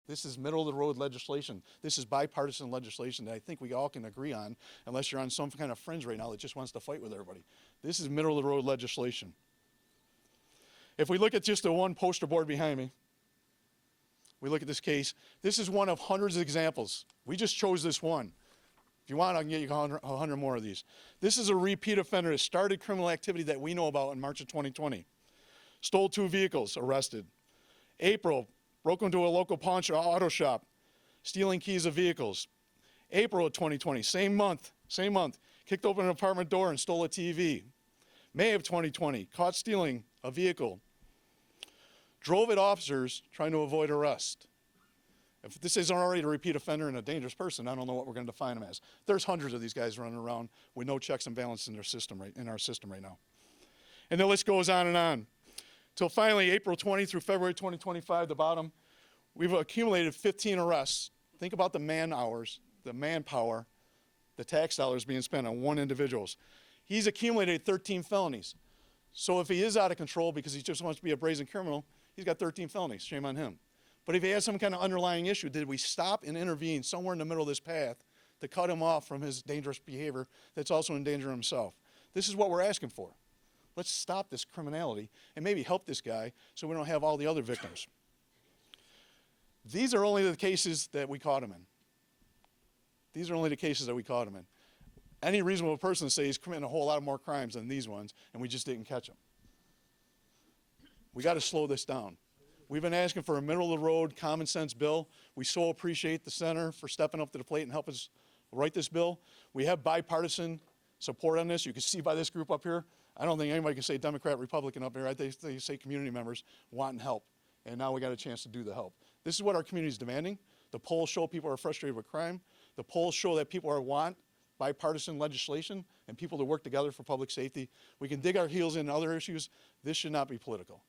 This is middle-of-the-road legislation. This is bipartisan legislation that I think we all can agree on, unless you're on some kind of fringe right now that just wants to fight with everybody. This is middle-of-the-road legislation. If we look at just the one poster board behind me, we look at this case. This is one of hundreds of examples. We just chose this one. If you want, I can get you 100 more of these. This is a repeat offender that started criminal activity that we know about in March of 2020. Stole 2 vehicles, arrested. April, broke into a local pawn shop, auto shop, stealing keys of vehicles. April of 2020, same month, kicked open an apartment door and stole a TV. May of 2020, caught stealing a vehicle. Drove at officers trying to avoid arrest. If this isn't already a repeat offender and a dangerous person, I don't know what we're going to define him as. There's hundreds of these guys running around with no checks and balances in our system right now. And the list goes on and on. Till finally, April 20 through February 2025, the bottom, we've accumulated 15 arrests. Think about the man hours, the manpower, the tax dollars being spent on one individual. He's accumulated 13 felonies. So if he is out of control because he just wants to be a brazen criminal, he's got 13 felonies. Shame on him. But if he has some kind of underlying issue, did we stop and intervene somewhere in the middle of this path to cut him off from his dangerous behavior that's also endangering himself? This is what we're asking for. Let's stop this criminality and maybe help this guy so we don't have all the other victims. These are only the cases that we caught him in. These are only the cases that we caught him in. Any reasonable person says he's committing a whole lot more crimes than these ones, and we just didn't catch him. We got to slow this down. We've been asking for a middle-of-the-road, common-sense bill. We so appreciate the center for stepping up to the plate and helping us write this bill. We have bipartisan support on this. You can see by this group up here. I don't think anybody can say Democrat, Republican up here. They say community members wanting help, and now we got a chance to do the help. This is what our community is demanding. The polls show people are frustrated with crime. The polls show that people want bipartisan legislation and people to work together for public safety. We can dig our heels in other issues. This should not be political.